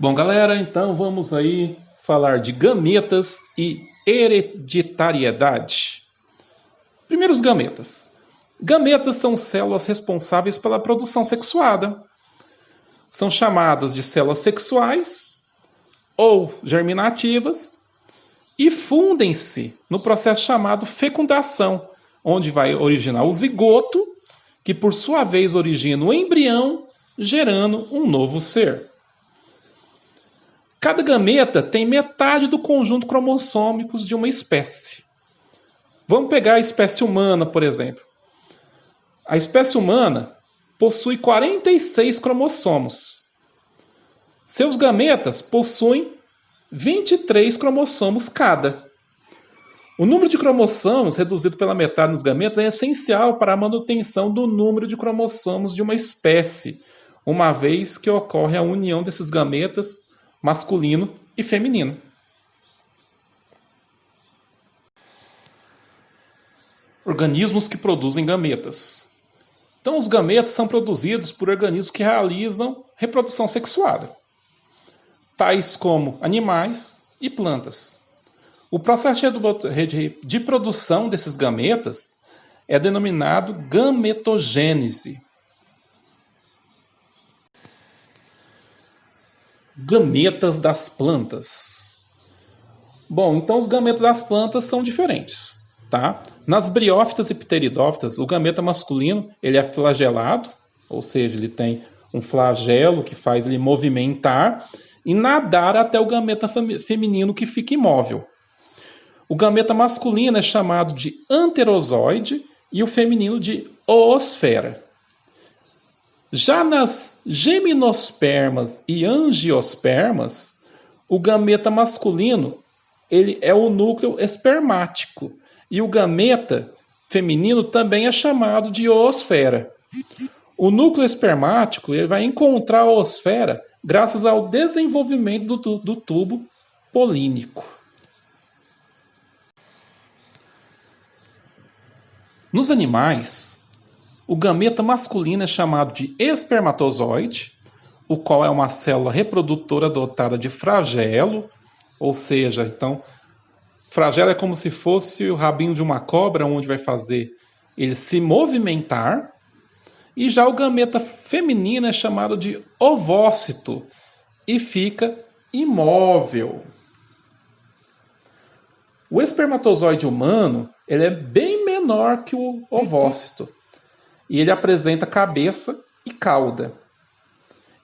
Bom, galera, então vamos aí falar de gametas e hereditariedade. Primeiro, os gametas. Gametas são células responsáveis pela produção sexuada. São chamadas de células sexuais ou germinativas e fundem-se no processo chamado fecundação, onde vai originar o zigoto, que por sua vez origina o embrião, gerando um novo ser. Cada gameta tem metade do conjunto cromossômicos de uma espécie. Vamos pegar a espécie humana, por exemplo. A espécie humana possui 46 cromossomos. Seus gametas possuem 23 cromossomos cada. O número de cromossomos reduzido pela metade nos gametas é essencial para a manutenção do número de cromossomos de uma espécie, uma vez que ocorre a união desses gametas masculino e feminino. Organismos que produzem gametas. Então, os gametas são produzidos por organismos que realizam reprodução sexuada, tais como animais e plantas. O processo de produção desses gametas é denominado gametogênese. Gametas das plantas. Bom, então os gametas das plantas são diferentes, tá? Nas briófitas e pteridófitas, o gameta masculino ele é flagelado, ou seja, ele tem um flagelo que faz ele movimentar e nadar até o gameta feminino que fica imóvel. O gameta masculino é chamado de anterozoide e o feminino de oosfera. Já nas geminospermas e angiospermas, o gameta masculino ele é o núcleo espermático e o gameta feminino também é chamado de oosfera. O núcleo espermático ele vai encontrar a oosfera graças ao desenvolvimento do tubo polínico. Nos animais, o gameta masculino é chamado de espermatozoide, o qual é uma célula reprodutora dotada de flagelo, ou seja, então, flagelo é como se fosse o rabinho de uma cobra, onde vai fazer ele se movimentar. E já o gameta feminino é chamado de ovócito e fica imóvel. O espermatozoide humano ele é bem menor que o ovócito. E ele apresenta cabeça e cauda.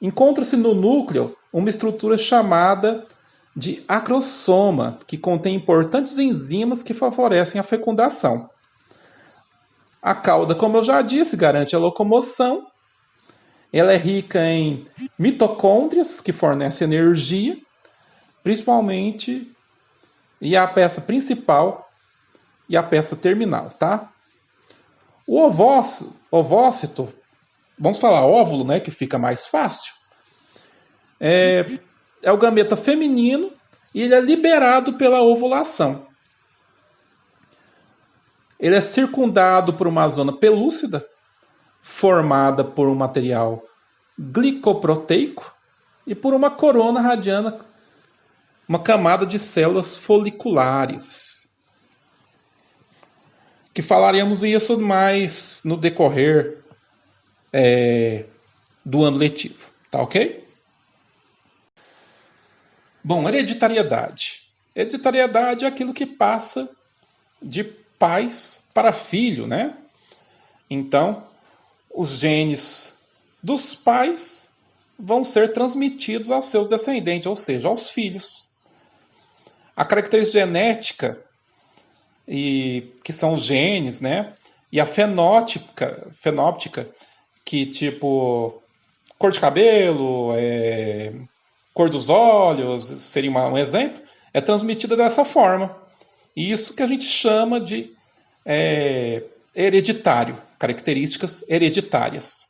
Encontra-se no núcleo uma estrutura chamada de acrosoma, que contém importantes enzimas que favorecem a fecundação. A cauda, como eu já disse, garante a locomoção. Ela é rica em mitocôndrias, que fornecem energia, principalmente, e a peça principal e a peça terminal, tá? O ovócito, vamos falar óvulo, né, que fica mais fácil, é o gameta feminino e ele é liberado pela ovulação. Ele é circundado por uma zona pelúcida, formada por um material glicoproteico e por uma corona radiana, uma camada de células foliculares. Que falaremos isso mais no decorrer do ano letivo, tá ok? Bom, hereditariedade. Hereditariedade é aquilo que passa de pais para filho, né? Então, os genes dos pais vão ser transmitidos aos seus descendentes, ou seja, aos filhos. A característica genética que são os genes, né? E a fenótica, que tipo cor de cabelo, cor dos olhos, seria um exemplo, é transmitida dessa forma. E isso que a gente chama de hereditário, características hereditárias.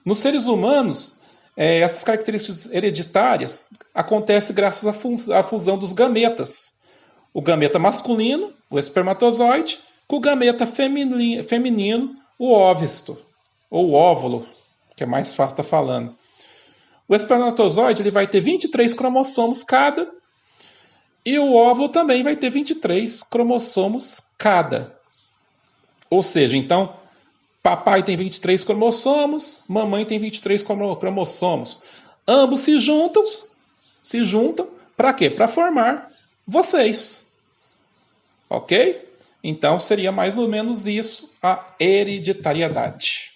Nos seres humanos, essas características hereditárias acontecem graças à fusão dos gametas. O gameta masculino, o espermatozoide, com o gameta feminino, o óvisto, ou óvulo, que é mais fácil estar falando. O espermatozoide ele vai ter 23 cromossomos cada, e o óvulo também vai ter 23 cromossomos cada. Ou seja, então, papai tem 23 cromossomos, mamãe tem 23 cromossomos. Ambos se juntam, para quê? Para formar vocês. Ok? Então, seria mais ou menos isso a hereditariedade.